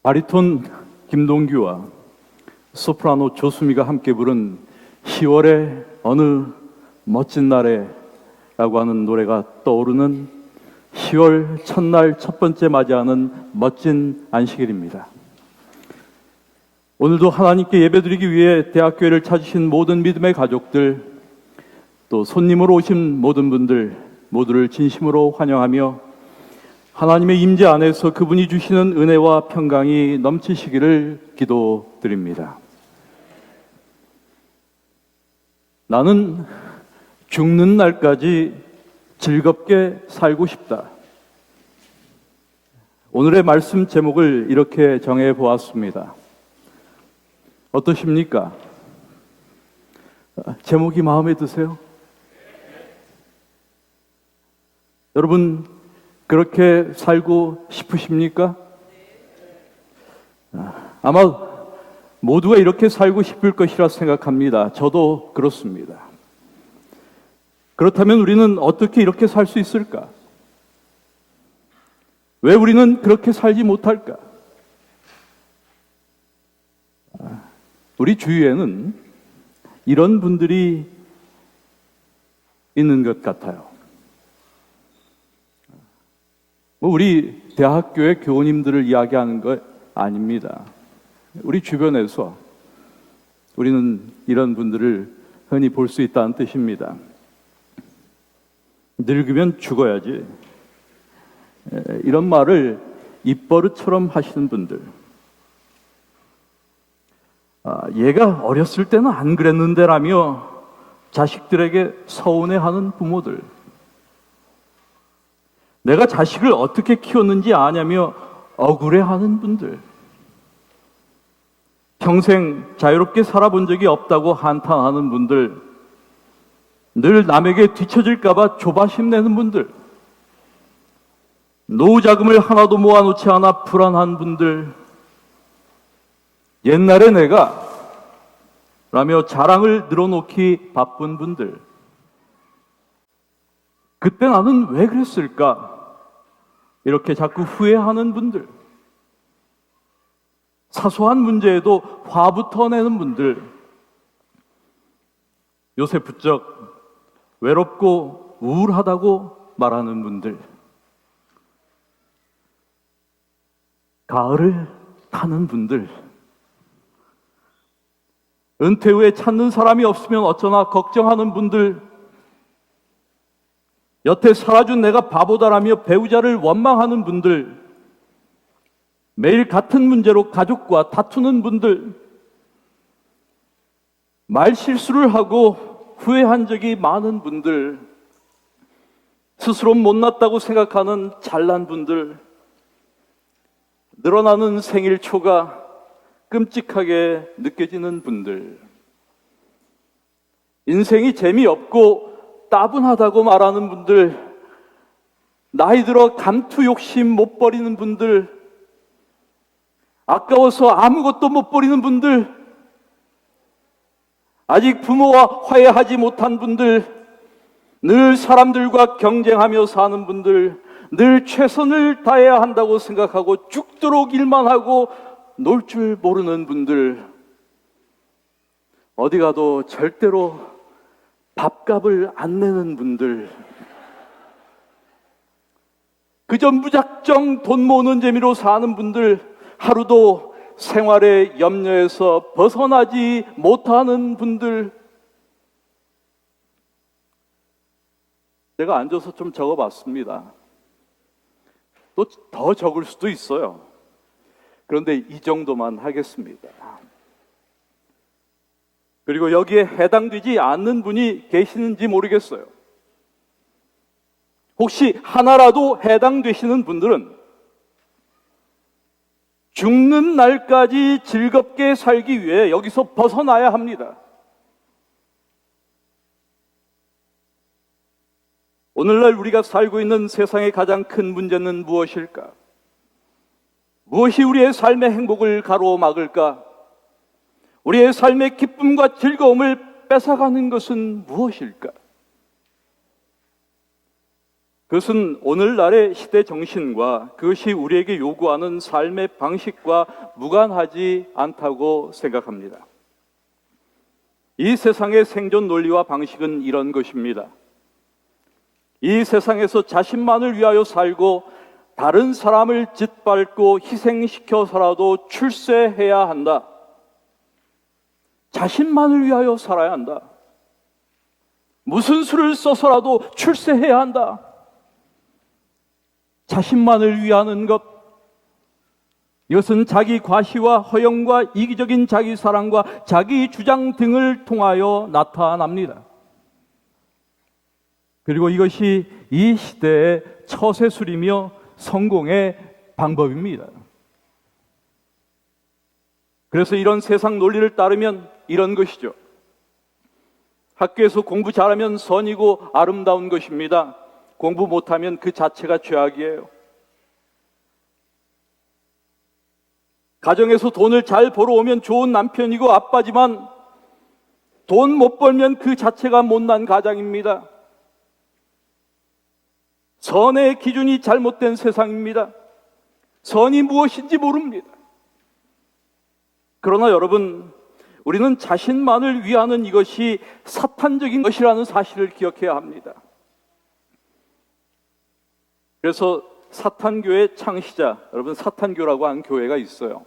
바리톤 김동규와 소프라노 조수미가 함께 부른 10월의 어느 멋진 날에 라고 하는 노래가 떠오르는 10월 첫날 첫 번째 맞이하는 멋진 안식일입니다. 오늘도 하나님께 예배드리기 위해 대학교회를 찾으신 모든 믿음의 가족들, 또 손님으로 오신 모든 분들 모두를 진심으로 환영하며 하나님의 임재 안에서 그분이 주시는 은혜와 평강이 넘치시기를 기도드립니다. 나는 죽는 날까지 즐겁게 살고 싶다. 오늘의 말씀 제목을 이렇게 정해 보았습니다. 어떠십니까? 제목이 마음에 드세요? 여러분, 그렇게 살고 싶으십니까? 아마 모두가 이렇게 살고 싶을 것이라 생각합니다. 저도 그렇습니다. 그렇다면 우리는 어떻게 이렇게 살 수 있을까? 왜 우리는 그렇게 살지 못할까? 우리 주위에는 이런 분들이 있는 것 같아요. 우리 대학교의 교우님들을 이야기하는 것 아닙니다. 우리 주변에서 우리는 이런 분들을 흔히 볼 수 있다는 뜻입니다. 늙으면 죽어야지. 이런 말을 입버릇처럼 하시는 분들. 얘가 어렸을 때는 안 그랬는데라며 자식들에게 서운해하는 부모들. 내가 자식을 어떻게 키웠는지 아냐며 억울해하는 분들. 평생 자유롭게 살아본 적이 없다고 한탄하는 분들. 늘 남에게 뒤처질까 봐 조바심 내는 분들. 노후 자금을 하나도 모아놓지 않아 불안한 분들. 옛날에 내가 라며 자랑을 늘어놓기 바쁜 분들. 그때 나는 왜 그랬을까? 이렇게 자꾸 후회하는 분들. 사소한 문제에도 화부터 내는 분들. 요새 부쩍 외롭고 우울하다고 말하는 분들. 가을을 타는 분들. 은퇴 후에 찾는 사람이 없으면 어쩌나 걱정하는 분들. 여태 살아준 내가 바보다라며 배우자를 원망하는 분들. 매일 같은 문제로 가족과 다투는 분들. 말 실수를 하고 후회한 적이 많은 분들. 스스로 못났다고 생각하는 잘난 분들. 늘어나는 생일초가 끔찍하게 느껴지는 분들. 인생이 재미없고 따분하다고 말하는 분들. 나이 들어 감투 욕심 못 버리는 분들. 아까워서 아무것도 못 버리는 분들. 아직 부모와 화해하지 못한 분들. 늘 사람들과 경쟁하며 사는 분들. 늘 최선을 다해야 한다고 생각하고 죽도록 일만 하고 놀 줄 모르는 분들. 어디 가도 절대로 밥값을 안 내는 분들. 그저 무작정 돈 모으는 재미로 사는 분들. 하루도 생활의 염려에서 벗어나지 못하는 분들. 제가 앉아서 좀 적어봤습니다. 또 더 적을 수도 있어요. 그런데 이 정도만 하겠습니다. 그리고 여기에 해당되지 않는 분이 계시는지 모르겠어요. 혹시 하나라도 해당되시는 분들은 죽는 날까지 즐겁게 살기 위해 여기서 벗어나야 합니다. 오늘날 우리가 살고 있는 세상의 가장 큰 문제는 무엇일까? 무엇이 우리의 삶의 행복을 가로막을까? 우리의 삶의 기쁨과 즐거움을 뺏어가는 것은 무엇일까? 그것은 오늘날의 시대 정신과 그것이 우리에게 요구하는 삶의 방식과 무관하지 않다고 생각합니다. 이 세상의 생존 논리와 방식은 이런 것입니다. 이 세상에서 자신만을 위하여 살고 다른 사람을 짓밟고 희생시켜서라도 출세해야 한다. 자신만을 위하여 살아야 한다. 무슨 수를 써서라도 출세해야 한다. 자신만을 위하는 것, 이것은 자기 과시와 허영과 이기적인 자기 사랑과 자기 주장 등을 통하여 나타납니다. 그리고 이것이 이 시대의 처세술이며 성공의 방법입니다. 그래서 이런 세상 논리를 따르면 이런 것이죠. 학교에서 공부 잘하면 선이고 아름다운 것입니다. 공부 못하면 그 자체가 죄악이에요. 가정에서 돈을 잘 벌어오면 좋은 남편이고 아빠지만 돈 못 벌면 그 자체가 못난 가장입니다. 선의 기준이 잘못된 세상입니다. 선이 무엇인지 모릅니다. 그러나 여러분, 우리는 자신만을 위하는 이것이 사탄적인 것이라는 사실을 기억해야 합니다. 그래서 사탄교의 창시자, 여러분 사탄교라고 하는 교회가 있어요.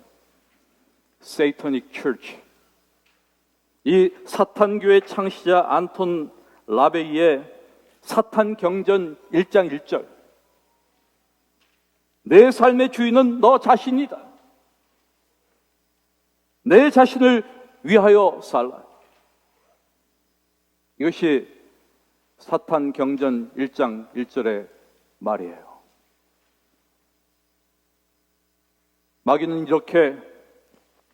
Satanic Church. 이 사탄교의 창시자 안톤 라베이의 사탄경전 1장 1절. 내 삶의 주인은 너 자신이다. 내 자신을 위하여 살라. 이것이 사탄경전 1장 1절의 말이에요. 마귀는 이렇게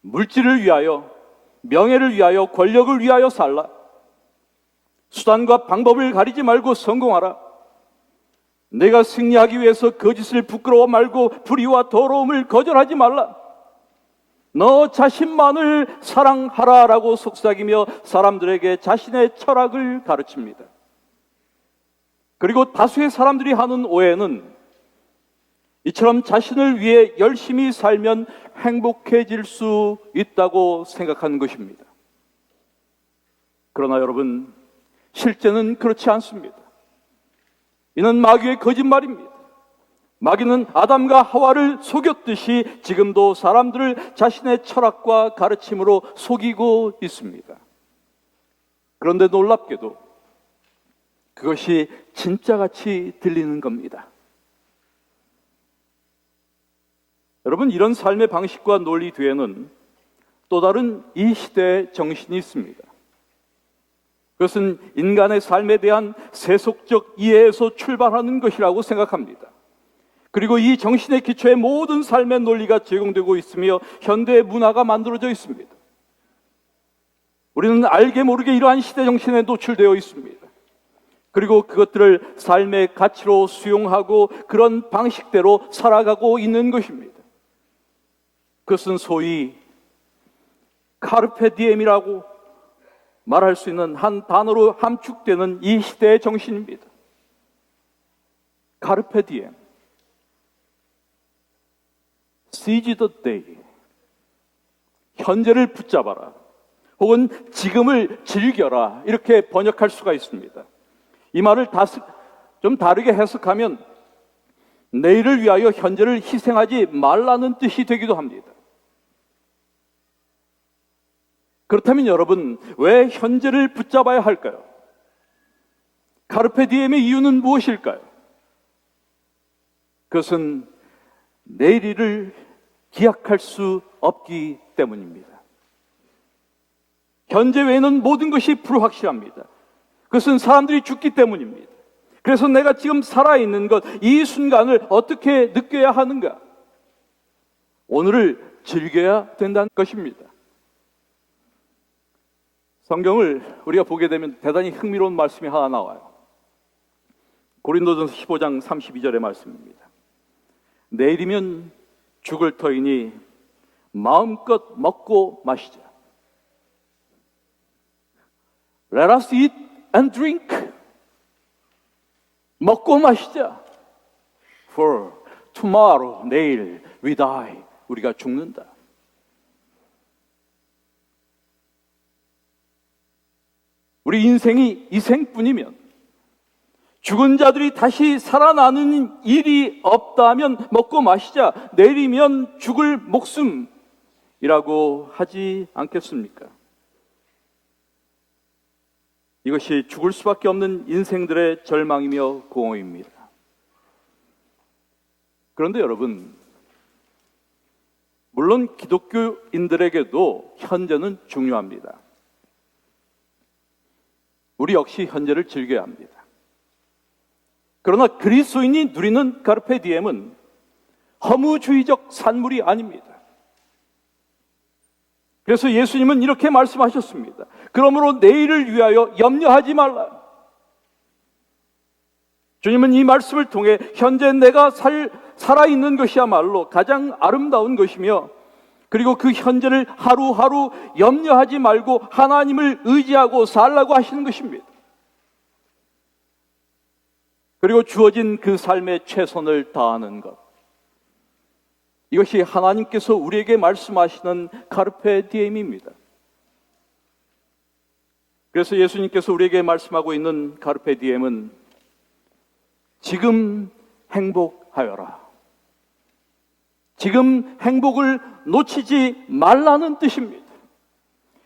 물질을 위하여, 명예를 위하여, 권력을 위하여 살라. 수단과 방법을 가리지 말고 성공하라. 내가 승리하기 위해서 거짓을 부끄러워 말고 불의와 더러움을 거절하지 말라. 너 자신만을 사랑하라라고 속삭이며 사람들에게 자신의 철학을 가르칩니다. 그리고 다수의 사람들이 하는 오해는 이처럼 자신을 위해 열심히 살면 행복해질 수 있다고 생각하는 것입니다. 그러나 여러분, 실제는 그렇지 않습니다. 이는 마귀의 거짓말입니다. 마귀는 아담과 하와를 속였듯이 지금도 사람들을 자신의 철학과 가르침으로 속이고 있습니다. 그런데 놀랍게도 그것이 진짜같이 들리는 겁니다. 여러분, 이런 삶의 방식과 논리 뒤에는 또 다른 이 시대의 정신이 있습니다. 그것은 인간의 삶에 대한 세속적 이해에서 출발하는 것이라고 생각합니다. 그리고 이 정신의 기초에 모든 삶의 논리가 제공되고 있으며 현대의 문화가 만들어져 있습니다. 우리는 알게 모르게 이러한 시대 정신에 노출되어 있습니다. 그리고 그것들을 삶의 가치로 수용하고 그런 방식대로 살아가고 있는 것입니다. 그것은 소위 카르페 디엠이라고 말할 수 있는 한 단어로 함축되는 이 시대의 정신입니다. 카르페 디엠. Seize the day. 현재를 붙잡아라. 혹은 지금을 즐겨라. 이렇게 번역할 수가 있습니다. 이 말을 좀 다르게 해석하면 내일을 위하여 현재를 희생하지 말라는 뜻이 되기도 합니다. 그렇다면 여러분, 왜 현재를 붙잡아야 할까요? 카르페 디엠의 이유는 무엇일까요? 그것은 내일을 기약할 수 없기 때문입니다. 현재 외에는 모든 것이 불확실합니다. 그것은 사람들이 죽기 때문입니다. 그래서 내가 지금 살아있는 것, 이 순간을 어떻게 느껴야 하는가? 오늘을 즐겨야 된다는 것입니다. 성경을 우리가 보게 되면 대단히 흥미로운 말씀이 하나 나와요. 고린도전서 15장 32절의 말씀입니다. 내일이면 죽을 터이니 마음껏 먹고 마시자. Let us eat and drink. 먹고 마시자. For tomorrow, 내일, we die. 우리가 죽는다. 우리 인생이 이 생뿐이면, 죽은 자들이 다시 살아나는 일이 없다면 먹고 마시자, 내일이면 죽을 목숨이라고 하지 않겠습니까? 이것이 죽을 수밖에 없는 인생들의 절망이며 공허입니다. 그런데 여러분, 물론 기독교인들에게도 현재는 중요합니다. 우리 역시 현재를 즐겨야 합니다. 그러나 그리스도인이 누리는 카르페 디엠은 허무주의적 산물이 아닙니다. 그래서 예수님은 이렇게 말씀하셨습니다. 그러므로 내일을 위하여 염려하지 말라. 주님은 이 말씀을 통해 현재 내가 살아있는 것이야말로 가장 아름다운 것이며, 그리고 그 현재를 하루하루 염려하지 말고 하나님을 의지하고 살라고 하시는 것입니다. 그리고 주어진 그 삶에 최선을 다하는 것, 이것이 하나님께서 우리에게 말씀하시는 카르페 디엠입니다. 그래서 예수님께서 우리에게 말씀하고 있는 카르페 디엠은 지금 행복하여라, 지금 행복을 놓치지 말라는 뜻입니다.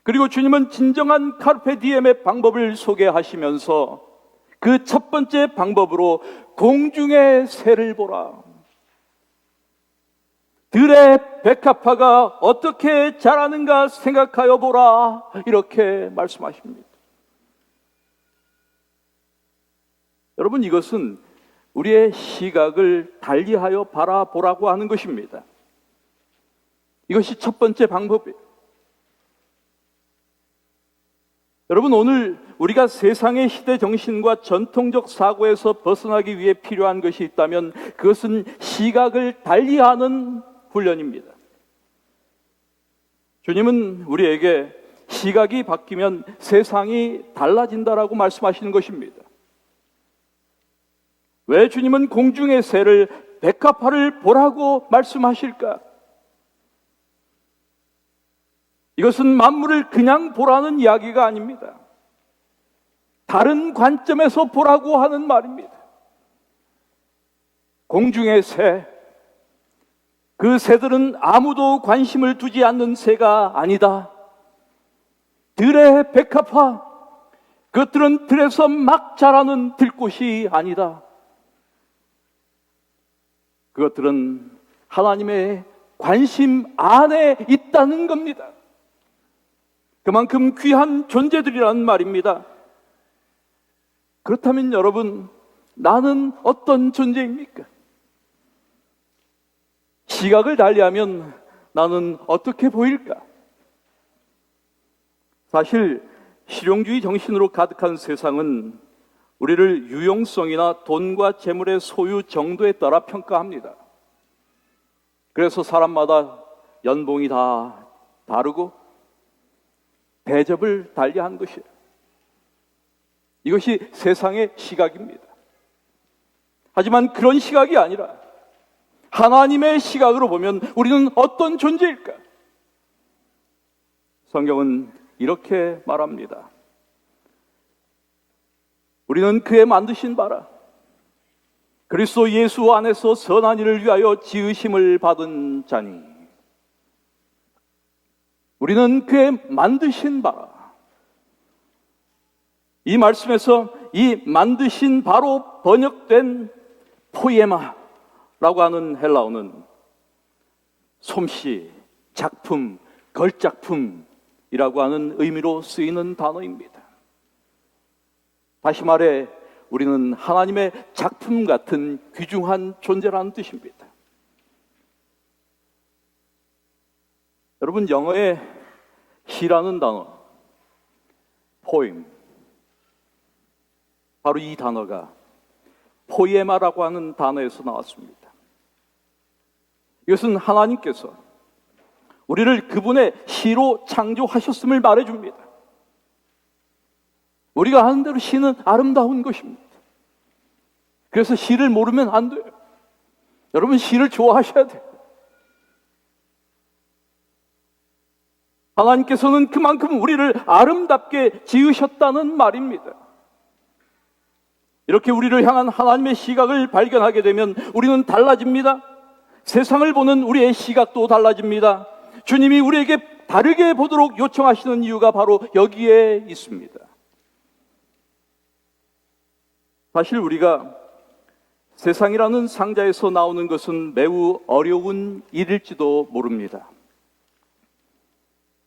그리고 주님은 진정한 카르페 디엠의 방법을 소개하시면서 그 첫 번째 방법으로 공중의 새를 보라, 들의 백합화가 어떻게 자라는가 생각하여 보라, 이렇게 말씀하십니다. 여러분, 이것은 우리의 시각을 달리하여 바라보라고 하는 것입니다. 이것이 첫 번째 방법이에요. 여러분, 오늘 우리가 세상의 시대 정신과 전통적 사고에서 벗어나기 위해 필요한 것이 있다면 그것은 시각을 달리하는 훈련입니다. 주님은 우리에게 시각이 바뀌면 세상이 달라진다라고 말씀하시는 것입니다. 왜 주님은 공중의 새를, 백합화를 보라고 말씀하실까? 이것은 만물을 그냥 보라는 이야기가 아닙니다. 다른 관점에서 보라고 하는 말입니다. 공중의 새, 그 새들은 아무도 관심을 두지 않는 새가 아니다. 들의 백합화, 그것들은 들에서 막 자라는 들꽃이 아니다. 그것들은 하나님의 관심 안에 있다는 겁니다. 그만큼 귀한 존재들이라는 말입니다. 그렇다면 여러분, 나는 어떤 존재입니까? 시각을 달리하면 나는 어떻게 보일까? 사실 실용주의 정신으로 가득한 세상은 우리를 유용성이나 돈과 재물의 소유 정도에 따라 평가합니다. 그래서 사람마다 연봉이 다 다르고 대접을 달리한 것이에요. 이것이 세상의 시각입니다. 하지만 그런 시각이 아니라 하나님의 시각으로 보면 우리는 어떤 존재일까? 성경은 이렇게 말합니다. 우리는 그의 만드신 바라, 그리스도 예수 안에서 선한 일을 위하여 지으심을 받은 자니. 우리는 그의 만드신 바라. 이 말씀에서 이 만드신 바로 번역된 포에마라고 하는 헬라어는 솜씨, 작품, 걸작품이라고 하는 의미로 쓰이는 단어입니다. 다시 말해 우리는 하나님의 작품 같은 귀중한 존재라는 뜻입니다. 여러분, 영어의 시라는 단어, poem, 바로 이 단어가 포에마라고 하는 단어에서 나왔습니다. 이것은 하나님께서 우리를 그분의 시로 창조하셨음을 말해줍니다. 우리가 아는 대로 시는 아름다운 것입니다. 그래서 시를 모르면 안 돼요. 여러분, 시를 좋아하셔야 돼요. 하나님께서는 그만큼 우리를 아름답게 지으셨다는 말입니다. 이렇게 우리를 향한 하나님의 시각을 발견하게 되면 우리는 달라집니다. 세상을 보는 우리의 시각도 달라집니다. 주님이 우리에게 다르게 보도록 요청하시는 이유가 바로 여기에 있습니다. 사실 우리가 세상이라는 상자에서 나오는 것은 매우 어려운 일일지도 모릅니다.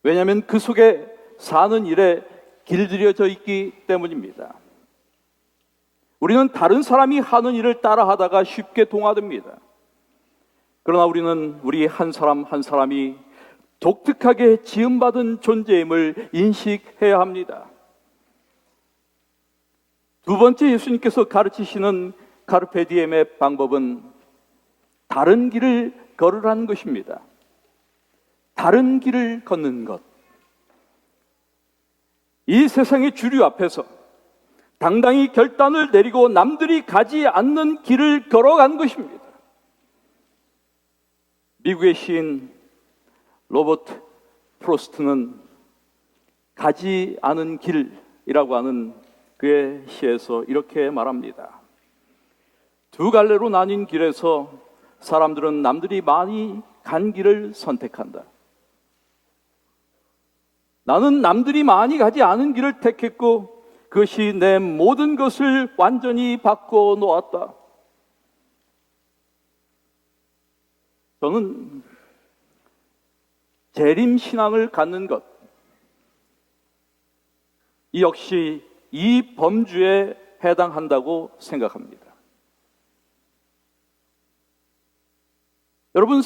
왜냐하면 그 속에 사는 일에 길들여져 있기 때문입니다. 우리는 다른 사람이 하는 일을 따라하다가 쉽게 동화됩니다. 그러나 우리는 우리 한 사람 한 사람이 독특하게 지음받은 존재임을 인식해야 합니다. 두 번째 예수님께서 가르치시는 카르페디엠의 방법은 다른 길을 걸으라는 것입니다. 다른 길을 걷는 것. 이 세상의 주류 앞에서 당당히 결단을 내리고 남들이 가지 않는 길을 걸어간 것입니다. 미국의 시인 로버트 프로스트는 가지 않은 길이라고 하는 그의 시에서 이렇게 말합니다. 두 갈래로 나뉜 길에서 사람들은 남들이 많이 간 길을 선택한다. 나는 남들이 많이 가지 않은 길을 택했고 그것이 내 모든 것을 완전히 바꿔 놓았다. 저는 재림신앙을 갖는 것, 이 역시 이 범주에 해당한다고 생각합니다. 여러분,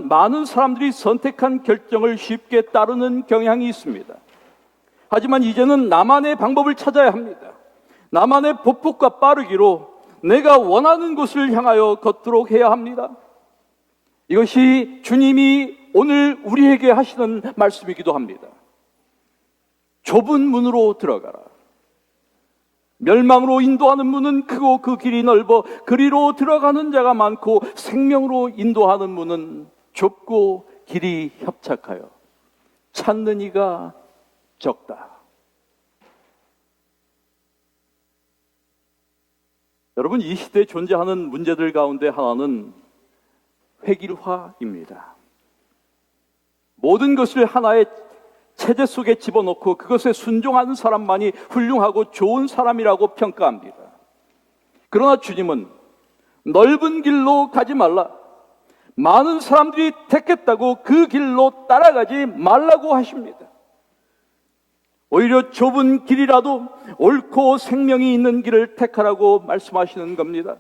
많은 사람들이 선택한 결정을 쉽게 따르는 경향이 있습니다. 하지만 이제는 나만의 방법을 찾아야 합니다. 나만의 보폭과 빠르기로 내가 원하는 곳을 향하여 걷도록 해야 합니다. 이것이 주님이 오늘 우리에게 하시는 말씀이기도 합니다. 좁은 문으로 들어가라. 멸망으로 인도하는 문은 크고 그 길이 넓어 그리로 들어가는 자가 많고 생명으로 인도하는 문은 좁고 길이 협착하여 찾는 이가 적다. 여러분, 이 시대에 존재하는 문제들 가운데 하나는 획일화입니다. 모든 것을 하나의 체제 속에 집어넣고 그것에 순종하는 사람만이 훌륭하고 좋은 사람이라고 평가합니다. 그러나 주님은 넓은 길로 가지 말라, 많은 사람들이 택했다고 그 길로 따라가지 말라고 하십니다. 오히려 좁은 길이라도 옳고 생명이 있는 길을 택하라고 말씀하시는 겁니다.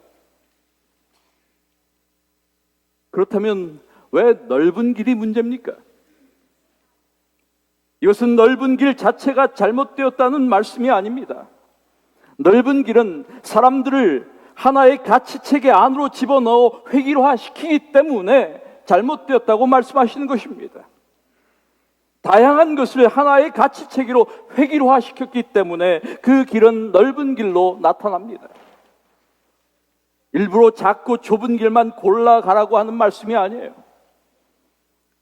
그렇다면 왜 넓은 길이 문제입니까? 이것은 넓은 길 자체가 잘못되었다는 말씀이 아닙니다. 넓은 길은 사람들을 하나의 가치체계 안으로 집어넣어 획일화시키기 때문에 잘못되었다고 말씀하시는 것입니다. 다양한 것을 하나의 가치체계로 획일화시켰기 때문에 그 길은 넓은 길로 나타납니다. 일부러 작고 좁은 길만 골라가라고 하는 말씀이 아니에요.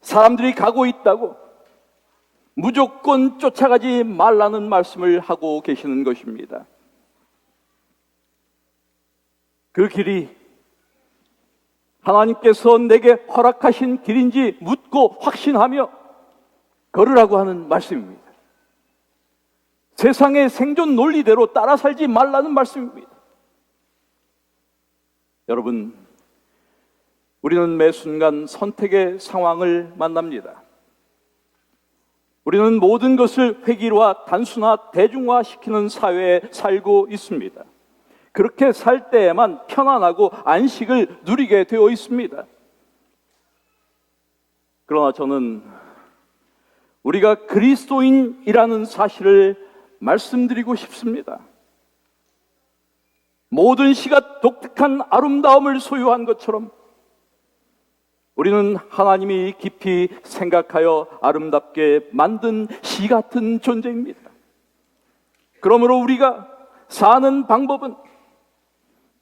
사람들이 가고 있다고 무조건 쫓아가지 말라는 말씀을 하고 계시는 것입니다. 그 길이 하나님께서 내게 허락하신 길인지 묻고 확신하며 걸으라고 하는 말씀입니다. 세상의 생존 논리대로 따라 살지 말라는 말씀입니다. 여러분, 우리는 매 순간 선택의 상황을 만납니다. 우리는 모든 것을 획일화, 단순화, 대중화시키는 사회에 살고 있습니다. 그렇게 살 때에만 편안하고 안식을 누리게 되어 있습니다. 그러나 저는 우리가 그리스도인이라는 사실을 말씀드리고 싶습니다. 모든 시가 독특한 아름다움을 소유한 것처럼 우리는 하나님이 깊이 생각하여 아름답게 만든 시 같은 존재입니다. 그러므로 우리가 사는 방법은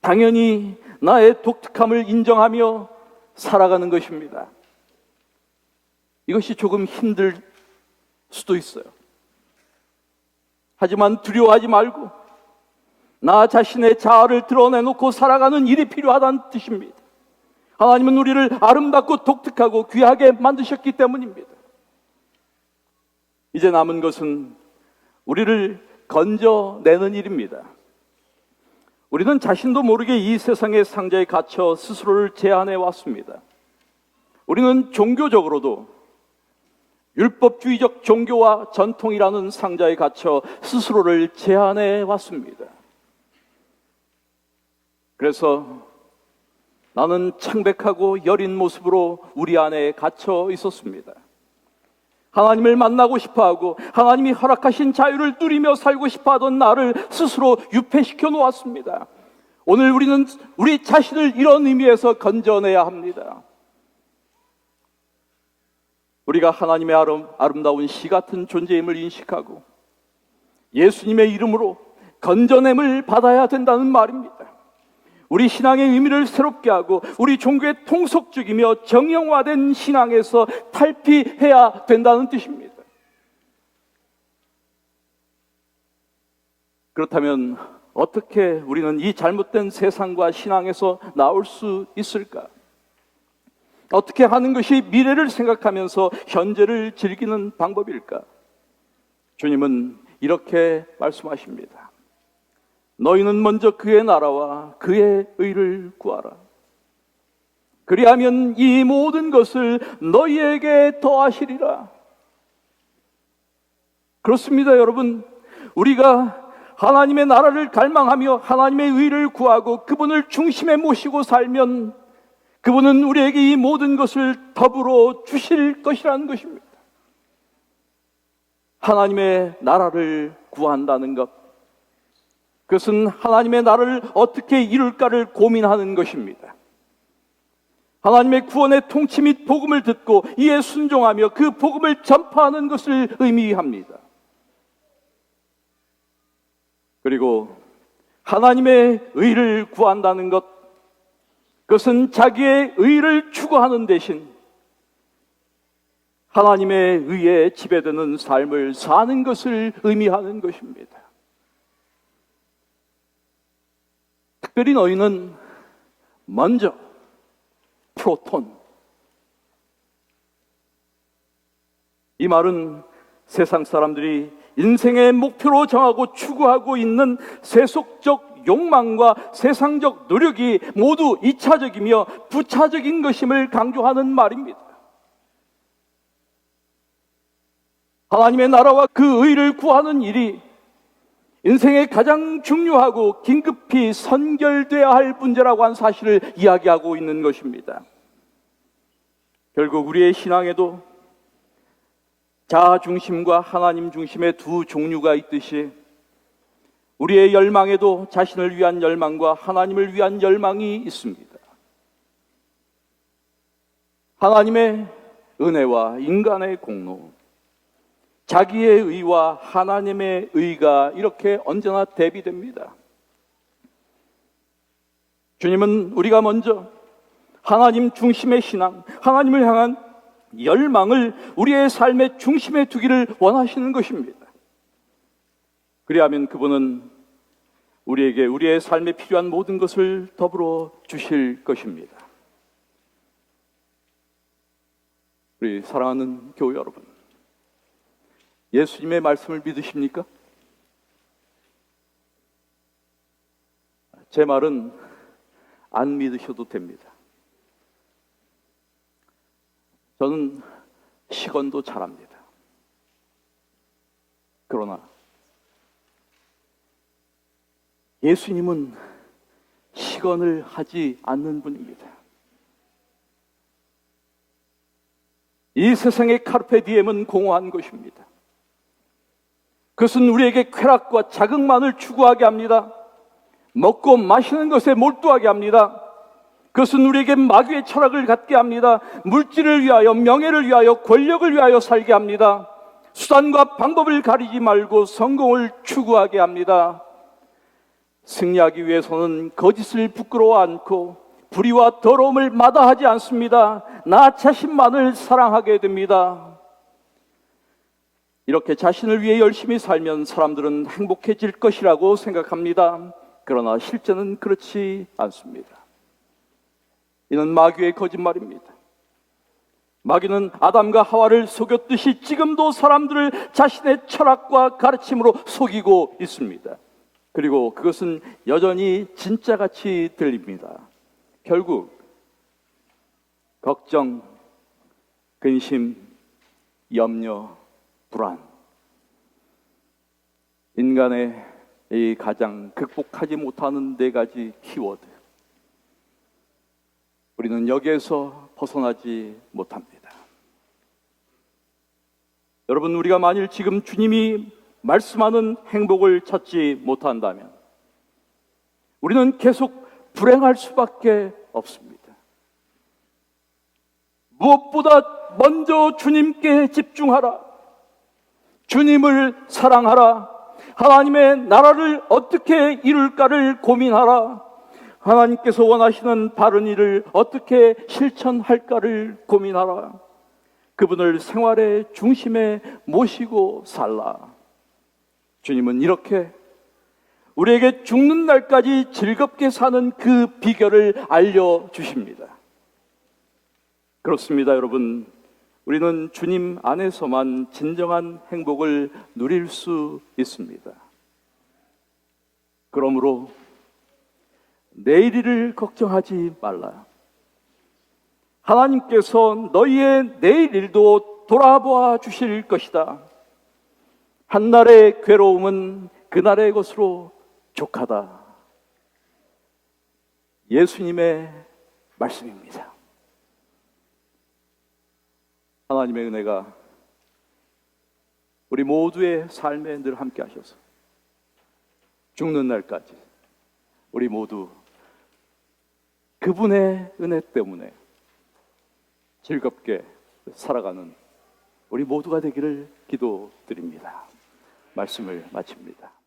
당연히 나의 독특함을 인정하며 살아가는 것입니다. 이것이 조금 힘들 수도 있어요. 하지만 두려워하지 말고 나 자신의 자아를 드러내놓고 살아가는 일이 필요하다는 뜻입니다. 하나님은 우리를 아름답고 독특하고 귀하게 만드셨기 때문입니다. 이제 남은 것은 우리를 건져내는 일입니다. 우리는 자신도 모르게 이 세상의 상자에 갇혀 스스로를 제한해 왔습니다. 우리는 종교적으로도 율법주의적 종교와 전통이라는 상자에 갇혀 스스로를 제한해 왔습니다. 그래서 나는 창백하고 여린 모습으로 우리 안에 갇혀 있었습니다. 하나님을 만나고 싶어하고 하나님이 허락하신 자유를 누리며 살고 싶어하던 나를 스스로 유폐시켜 놓았습니다. 오늘 우리는 우리 자신을 이런 의미에서 건져내야 합니다. 우리가 하나님의 아름다운 시 같은 존재임을 인식하고 예수님의 이름으로 건져냄을 받아야 된다는 말입니다. 우리 신앙의 의미를 새롭게 하고 우리 종교의 통속적이며 정형화된 신앙에서 탈피해야 된다는 뜻입니다. 그렇다면 어떻게 우리는 이 잘못된 세상과 신앙에서 나올 수 있을까? 어떻게 하는 것이 미래를 생각하면서 현재를 즐기는 방법일까? 주님은 이렇게 말씀하십니다. 너희는 먼저 그의 나라와 그의 의를 구하라. 그리하면 이 모든 것을 너희에게 더하시리라. 그렇습니다, 여러분. 우리가 하나님의 나라를 갈망하며 하나님의 의를 구하고 그분을 중심에 모시고 살면 그분은 우리에게 이 모든 것을 더불어 주실 것이라는 것입니다. 하나님의 나라를 구한다는 것, 그것은 하나님의 나라를 어떻게 이룰까를 고민하는 것입니다. 하나님의 구원의 통치 및 복음을 듣고 이에 순종하며 그 복음을 전파하는 것을 의미합니다. 그리고 하나님의 의를 구한다는 것, 그것은 자기의 의를 추구하는 대신 하나님의 의에 지배되는 삶을 사는 것을 의미하는 것입니다. 특별히 너희는 먼저 프로톤, 이 말은 세상 사람들이 인생의 목표로 정하고 추구하고 있는 세속적 욕망과 세상적 노력이 모두 이차적이며 부차적인 것임을 강조하는 말입니다. 하나님의 나라와 그 의를 구하는 일이 인생의 가장 중요하고 긴급히 선결돼야 할 문제라고 한 사실을 이야기하고 있는 것입니다. 결국 우리의 신앙에도 자아 중심과 하나님 중심의 두 종류가 있듯이 우리의 열망에도 자신을 위한 열망과 하나님을 위한 열망이 있습니다. 하나님의 은혜와 인간의 공로, 자기의 의와 하나님의 의가 이렇게 언제나 대비됩니다. 주님은 우리가 먼저 하나님 중심의 신앙, 하나님을 향한 열망을 우리의 삶의 중심에 두기를 원하시는 것입니다. 그리하면 그분은 우리에게 우리의 삶에 필요한 모든 것을 더불어 주실 것입니다. 우리 사랑하는 교회 여러분, 예수님의 말씀을 믿으십니까? 제 말은 안 믿으셔도 됩니다. 저는 시건도 잘합니다. 그러나 예수님은 시건을 하지 않는 분입니다. 이 세상의 카르페 디엠은 공허한 것입니다. 그것은 우리에게 쾌락과 자극만을 추구하게 합니다. 먹고 마시는 것에 몰두하게 합니다. 그것은 우리에게 마귀의 철학을 갖게 합니다. 물질을 위하여, 명예를 위하여, 권력을 위하여 살게 합니다. 수단과 방법을 가리지 말고 성공을 추구하게 합니다. 승리하기 위해서는 거짓을 부끄러워 않고 불의와 더러움을 마다하지 않습니다. 나 자신만을 사랑하게 됩니다. 이렇게 자신을 위해 열심히 살면 사람들은 행복해질 것이라고 생각합니다. 그러나 실제는 그렇지 않습니다. 이는 마귀의 거짓말입니다. 마귀는 아담과 하와를 속였듯이 지금도 사람들을 자신의 철학과 가르침으로 속이고 있습니다. 그리고 그것은 여전히 진짜같이 들립니다. 결국 걱정, 근심, 염려, 불안, 인간의 이 가장 극복하지 못하는 4가지 키워드, 우리는 여기에서 벗어나지 못합니다. 여러분, 우리가 만일 지금 주님이 말씀하는 행복을 찾지 못한다면 우리는 계속 불행할 수밖에 없습니다. 무엇보다 먼저 주님께 집중하라. 주님을 사랑하라. 하나님의 나라를 어떻게 이룰까를 고민하라. 하나님께서 원하시는 바른 일을 어떻게 실천할까를 고민하라. 그분을 생활의 중심에 모시고 살라. 주님은 이렇게 우리에게 죽는 날까지 즐겁게 사는 그 비결을 알려주십니다. 그렇습니다, 여러분. 우리는 주님 안에서만 진정한 행복을 누릴 수 있습니다. 그러므로 내일 일을 걱정하지 말라. 하나님께서 너희의 내일 일도 돌아보아 주실 것이다. 한날의 괴로움은 그날의 것으로 족하다. 예수님의 말씀입니다. 하나님의 은혜가 우리 모두의 삶에 늘 함께 하셔서 죽는 날까지 우리 모두 그분의 은혜 때문에 즐겁게 살아가는 우리 모두가 되기를 기도드립니다. 말씀을 마칩니다.